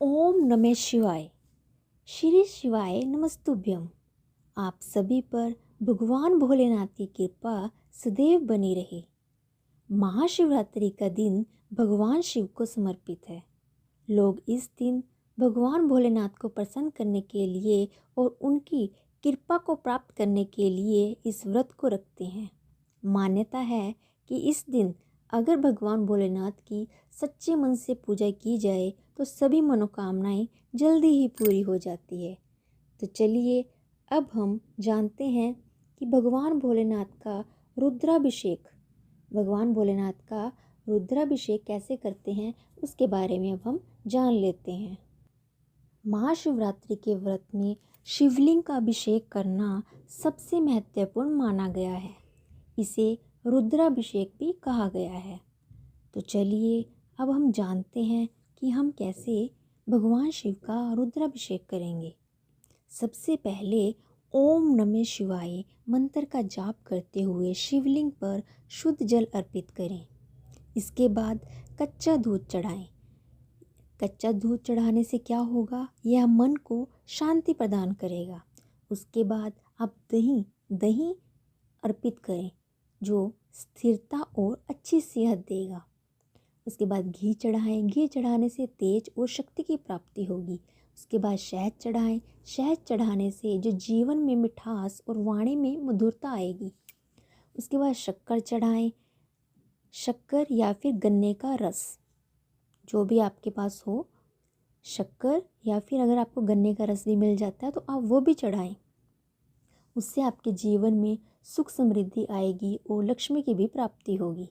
ओम नमः शिवाय। श्री शिवाय नमस्तुभ्यम। आप सभी पर भगवान भोलेनाथ की कृपा सदैव बनी रहे। महाशिवरात्रि का दिन भगवान शिव को समर्पित है। लोग इस दिन भगवान भोलेनाथ को प्रसन्न करने के लिए और उनकी कृपा को प्राप्त करने के लिए इस व्रत को रखते हैं। मान्यता है कि इस दिन अगर भगवान भोलेनाथ की सच्चे मन से पूजा की जाए तो सभी मनोकामनाएं जल्दी ही पूरी हो जाती है। तो चलिए अब हम जानते हैं कि भगवान भोलेनाथ का रुद्राभिषेक कैसे करते हैं, उसके बारे में अब हम जान लेते हैं। महाशिवरात्रि के व्रत में शिवलिंग का अभिषेक करना सबसे महत्वपूर्ण माना गया है। इसे रुद्राभिषेक भी कहा गया है। तो चलिए अब हम जानते हैं कि हम कैसे भगवान शिव का रुद्राभिषेक करेंगे। सबसे पहले ओम नमः शिवाय मंत्र का जाप करते हुए शिवलिंग पर शुद्ध जल अर्पित करें। इसके बाद कच्चा दूध चढ़ाएं। कच्चा दूध चढ़ाने से क्या होगा, यह मन को शांति प्रदान करेगा। उसके बाद आप दही अर्पित करें जो स्थिरता और अच्छी सेहत देगा। उसके बाद घी चढ़ाएं। घी चढ़ाने से तेज और शक्ति की प्राप्ति होगी। उसके बाद शहद चढ़ाएं। शहद चढ़ाने से जो जीवन में मिठास और वाणी में मधुरता आएगी। उसके बाद शक्कर चढ़ाएं। शक्कर या फिर गन्ने का रस, जो भी आपके पास हो, शक्कर या फिर अगर आपको गन्ने का रस भी मिल जाता है तो आप वो भी चढ़ाएं। उससे आपके जीवन में सुख समृद्धि आएगी और लक्ष्मी की भी प्राप्ति होगी।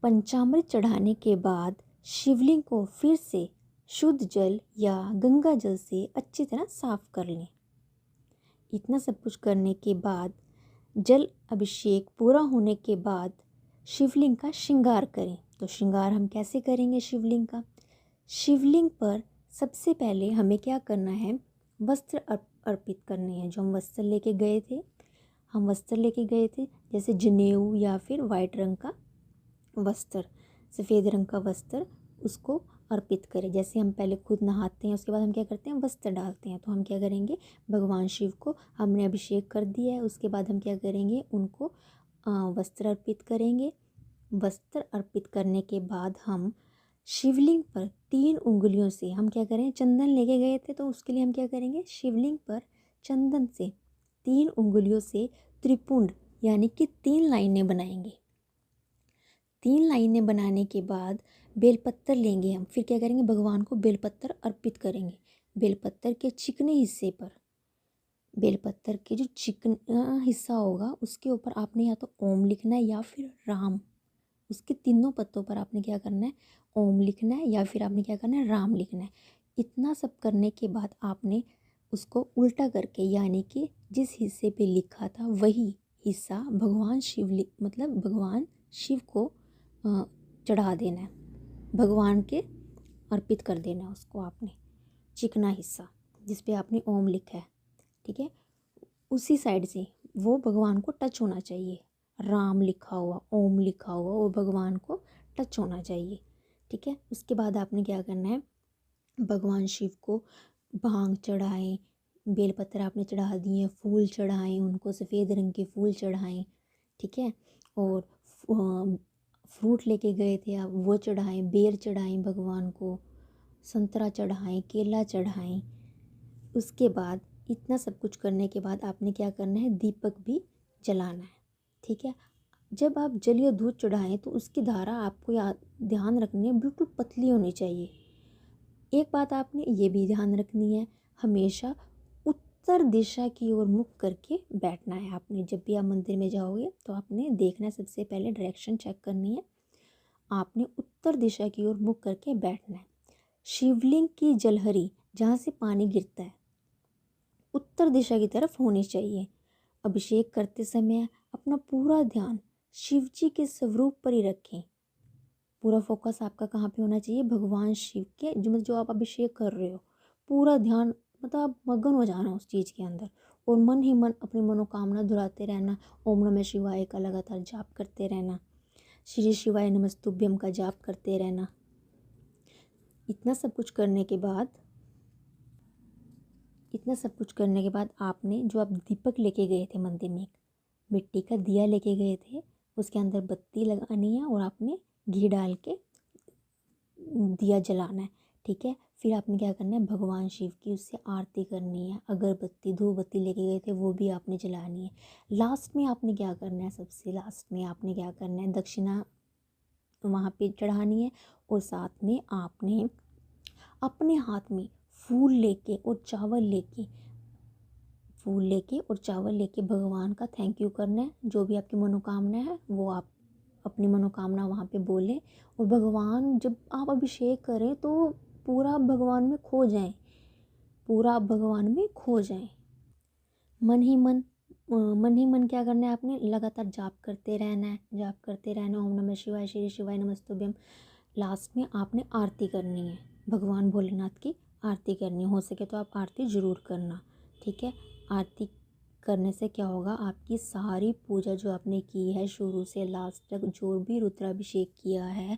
पंचामृत चढ़ाने के बाद शिवलिंग को फिर से शुद्ध जल या गंगा जल से अच्छी तरह साफ कर लें। इतना सब कुछ करने के बाद जल अभिषेक पूरा होने के बाद शिवलिंग का श्रृंगार करें। तो श्रृंगार हम कैसे करेंगे शिवलिंग का? शिवलिंग पर सबसे पहले हमें क्या करना है, वस्त्र अर्पित करने हैं। जो हम वस्त्र लेके गए थे जैसे जनेऊ या फिर वाइट रंग का वस्त्र, सफ़ेद रंग का वस्त्र, उसको अर्पित करें। जैसे हम पहले खुद नहाते हैं, उसके बाद हम क्या करते हैं, वस्त्र डालते हैं। तो हम क्या करेंगे, भगवान शिव को हमने अभिषेक कर दिया है, उसके बाद हम क्या करेंगे, उनको वस्त्र अर्पित करेंगे। वस्त्र अर्पित करने के बाद हम शिवलिंग पर 3 उंगलियों से हम क्या करें, चंदन लेके गए थे तो उसके लिए हम क्या करेंगे, शिवलिंग पर चंदन से 3 उंगलियों से त्रिपुंड यानी कि 3 लाइनें बनाएंगे। 3 लाइनें बनाने के बाद बेलपत्तर लेंगे हम। फिर क्या करेंगे, भगवान को बेलपत्तर अर्पित करेंगे। बेलपत्तर के चिकने हिस्से पर, बेलपत्तर के जो चिकना हिस्सा होगा उसके ऊपर आपने या तो ओम लिखना है या फिर राम। उसके तीनों पत्तों पर आपने क्या करना है, ओम लिखना है या फिर आपने क्या करना है, राम लिखना है। इतना सब करने के बाद आपने उसको उल्टा करके, यानी कि जिस हिस्से पे लिखा था वही हिस्सा भगवान शिव को चढ़ा देना है, भगवान के अर्पित कर देना उसको। आपने चिकना हिस्सा जिस पे आपने ओम लिखा है, ठीक है, उसी साइड से वो भगवान को टच होना चाहिए। राम लिखा हुआ, ओम लिखा हुआ, वो भगवान को टच होना चाहिए, ठीक है। उसके बाद आपने क्या करना है, भगवान शिव को भांग चढ़ाएं, बेलपत्र आपने चढ़ा दिए, फूल चढ़ाएं, उनको सफ़ेद रंग के फूल चढ़ाएं, ठीक है। और फ्रूट लेके गए थे आप, वो चढ़ाएं, बेर चढ़ाएं भगवान को, संतरा चढ़ाएं, केला चढ़ाएं। उसके बाद इतना सब कुछ करने के बाद आपने क्या करना है, दीपक भी जलाना है, ठीक है। जब आप जल या दूध चढ़ाएं तो उसकी धारा आपको ध्यान रखनी है, बिल्कुल पतली होनी चाहिए। एक बात आपने ये भी ध्यान रखनी है, हमेशा उत्तर दिशा की ओर मुख करके बैठना है। आपने जब भी आप मंदिर में जाओगे तो आपने देखना है, सबसे पहले डायरेक्शन चेक करनी है, आपने उत्तर दिशा की ओर मुख करके बैठना है। शिवलिंग की जलहरी जहाँ से पानी गिरता है उत्तर दिशा की तरफ होनी चाहिए। अभिषेक करते समय अपना पूरा ध्यान शिव जी के स्वरूप पर ही रखें। पूरा फोकस आपका कहाँ पे होना चाहिए, भगवान शिव के, जो आप अभिषेक कर रहे हो, पूरा ध्यान, मतलब मगन हो जाना उस चीज़ के अंदर और मन ही मन अपनी मनोकामना दुहराते रहना। ओम नमः शिवाय का लगातार जाप करते रहना, श्री शिवाय नमस्तुभ्यम का जाप करते रहना। इतना सब कुछ करने के बाद आपने जो आप दीपक लेके गए थे मंदिर में, एक मिट्टी का दिया लेके गए थे, उसके अंदर बत्ती लगानी है और आपने घी डाल के दिया जलाना है। ठीक है, फिर आपने क्या करना है, भगवान शिव की उससे आरती करनी है। अगरबत्ती धूप बत्ती लेके गए थे वो भी आपने जलानी है। लास्ट में आपने क्या करना है, सबसे लास्ट में आपने क्या करना है, दक्षिणा वहाँ पे चढ़ानी है। और साथ में आपने अपने हाथ में फूल लेके और चावल लेके भगवान का थैंक यू करना है। जो भी आपकी मनोकामना है वो आप अपनी मनोकामना वहाँ पे बोलें। और भगवान, जब आप अभिषेक करें तो पूरा भगवान में खो जाएं, मन ही मन क्या करना है, आपने लगातार जाप करते रहना है, ओम नमः शिवाय, श्री शिवाय नमस्तुभ्यम। लास्ट में आपने आरती करनी है, भगवान भोलेनाथ की आरती करनी है। हो सके तो आप आरती ज़रूर करना। ठीक है, आरती करने से क्या होगा, आपकी सारी पूजा जो आपने की है शुरू से लास्ट तक, जो भी रुद्राभिषेक किया है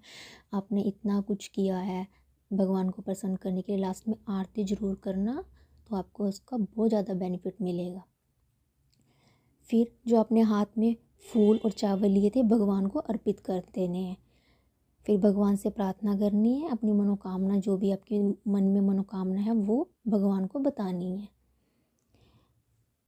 आपने, इतना कुछ किया है भगवान को प्रसन्न करने के लिए, लास्ट में आरती ज़रूर करना, तो आपको उसका बहुत ज़्यादा बेनिफिट मिलेगा। फिर जो अपने हाथ में फूल और चावल लिए थे भगवान को अर्पित कर देने हैं। फिर भगवान से प्रार्थना करनी है, अपनी मनोकामना जो भी आपके मन में मनोकामना है वो भगवान को बतानी है।